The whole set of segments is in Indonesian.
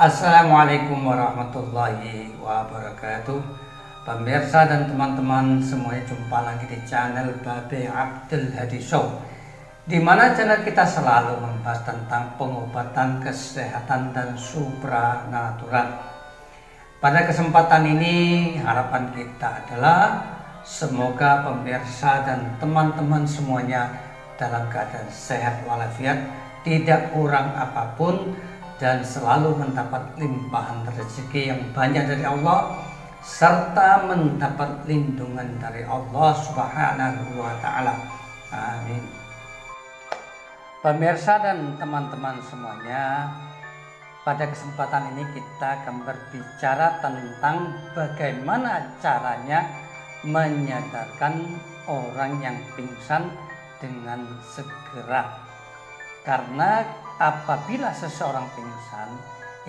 Assalamualaikum warahmatullahi wabarakatuh. Pemirsa dan teman-teman semuanya, jumpa lagi di channel Babe Abdul Hadi Show, di mana channel kita selalu membahas tentang pengobatan, kesehatan dan supranatural. Pada kesempatan ini harapan kita adalah semoga pemirsa dan teman-teman semuanya dalam keadaan sehat walafiat, tidak kurang apapun, dan selalu mendapat limpahan rezeki yang banyak dari Allah, serta mendapat lindungan dari Allah Subhanahu wa Ta'ala. Amin. Pemirsa dan teman-teman semuanya, pada kesempatan ini kita akan berbicara tentang bagaimana caranya menyadarkan orang yang pingsan dengan segera. Karena apabila seseorang pingsan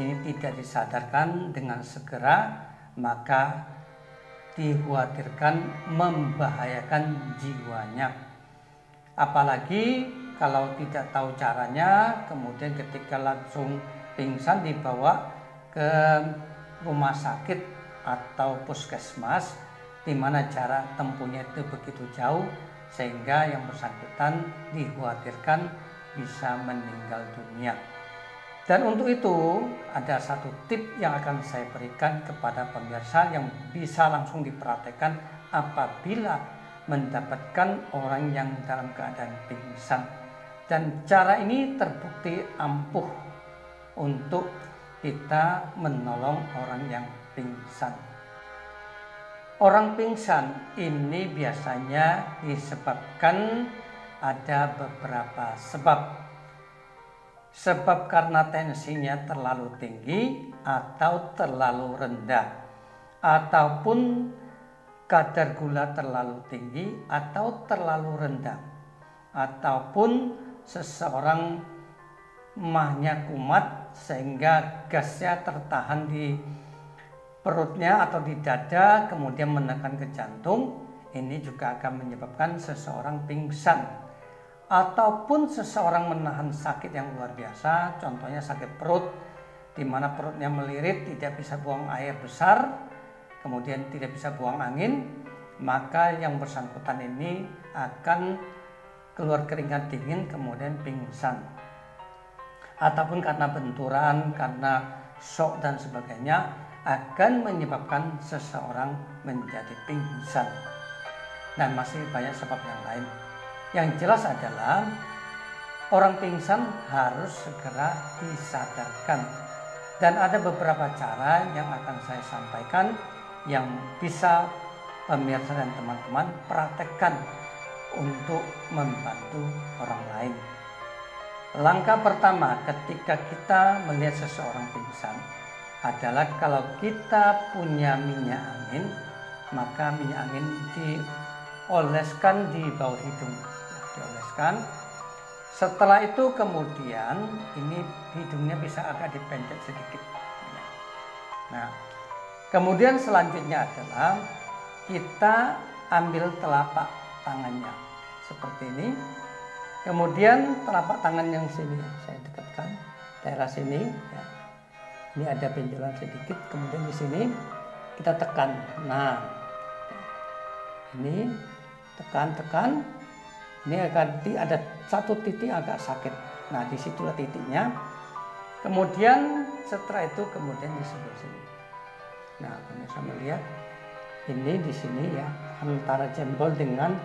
ini tidak disadarkan dengan segera, maka dikhawatirkan membahayakan jiwanya. Apalagi kalau tidak tahu caranya, kemudian ketika langsung pingsan dibawa ke rumah sakit atau puskesmas, di mana jarak tempuhnya itu begitu jauh, sehingga yang bersangkutan dikhawatirkan bisa meninggal dunia. Dan untuk itu ada satu tip yang akan saya berikan kepada pemirsa yang bisa langsung dipraktekkan apabila mendapatkan orang yang dalam keadaan pingsan. Dan cara ini terbukti ampuh untuk kita menolong orang yang pingsan. Orang pingsan ini biasanya disebabkan ada beberapa sebab. Sebab karena tensinya terlalu tinggi atau terlalu rendah, ataupun kadar gula terlalu tinggi atau terlalu rendah, ataupun seseorang mahnya kumat sehingga gasnya tertahan di perutnya atau di dada kemudian menekan ke jantung. Ini juga akan menyebabkan seseorang pingsan. Ataupun seseorang menahan sakit yang luar biasa, contohnya sakit perut, di mana perutnya melirit, tidak bisa buang air besar, kemudian tidak bisa buang angin, maka yang bersangkutan ini akan keluar keringat dingin kemudian pingsan. Ataupun karena benturan, karena shock dan sebagainya, akan menyebabkan seseorang menjadi pingsan. Dan masih banyak sebab yang lain. Yang jelas adalah orang pingsan harus segera disadarkan. Dan ada beberapa cara yang akan saya sampaikan yang bisa pemirsa dan teman-teman praktekkan untuk membantu orang lain. Langkah pertama ketika kita melihat seseorang pingsan adalah kalau kita punya minyak angin, maka minyak angin dioleskan di bawah hidung. Dioleskan. Setelah itu kemudian ini hidungnya bisa agak dipencet sedikit. Nah, kemudian selanjutnya adalah kita ambil telapak tangannya seperti ini. Kemudian telapak tangan yang sini saya dekatkan, daerah sini. Ya. Ini ada benjolan sedikit. Kemudian di sini kita tekan. Nah, ini tekan. Ini akan ada satu titik agak sakit. Nah, disitulah titiknya. Kemudian setelah itu kemudian di sebelah sini. Nah, pemirsa melihat ini di sini ya, antara jempol dengan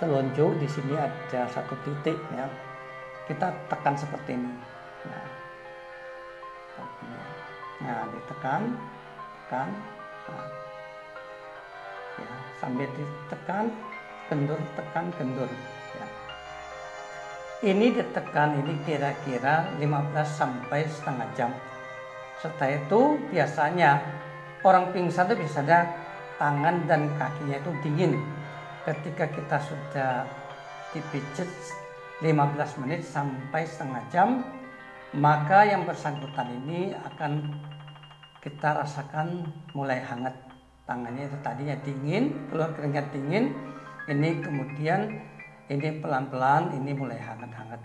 telunjuk di sini ada satu titik ya. Kita tekan seperti ini. Nah, ditekan, tekan. Nah, ya, sambil ditekan, kendur, tekan, kendur. Ya. Ini ditekan ini kira-kira 15 sampai setengah jam. Setelah itu biasanya orang pingsan itu biasanya tangan dan kakinya itu dingin. Ketika kita sudah dipijit 15 menit sampai setengah jam, maka yang bersangkutan ini akan kita rasakan mulai hangat. Tangannya itu tadinya dingin, keluar keringat dingin. Ini kemudian ini pelan-pelan ini mulai hangat-hangat.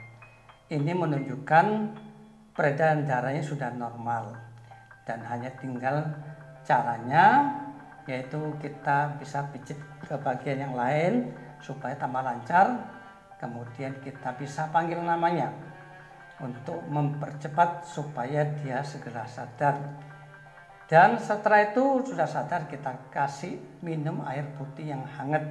Ini menunjukkan peredaran darahnya sudah normal, dan hanya tinggal caranya yaitu kita bisa pijit ke bagian yang lain supaya tambah lancar. Kemudian kita bisa panggil namanya untuk mempercepat supaya dia segera sadar. Dan setelah itu sudah sadar, kita kasih minum air putih yang hangat.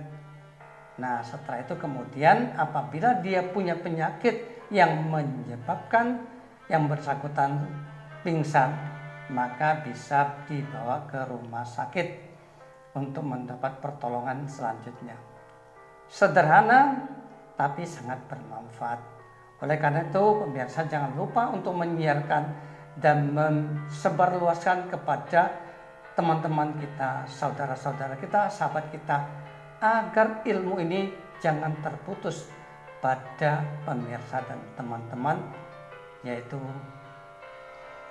Nah, setelah itu kemudian apabila dia punya penyakit yang menyebabkan yang bersangkutan pingsan, maka bisa dibawa ke rumah sakit untuk mendapat pertolongan selanjutnya. Sederhana tapi sangat bermanfaat. Oleh karena itu, pemirsa jangan lupa untuk menyiarkan dan mensebarluaskan kepada teman-teman kita, saudara-saudara kita, sahabat kita, agar ilmu ini jangan terputus pada pemirsa dan teman-teman, yaitu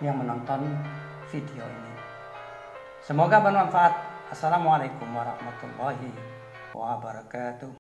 yang menonton video ini. Semoga bermanfaat. Assalamualaikum warahmatullahi wabarakatuh.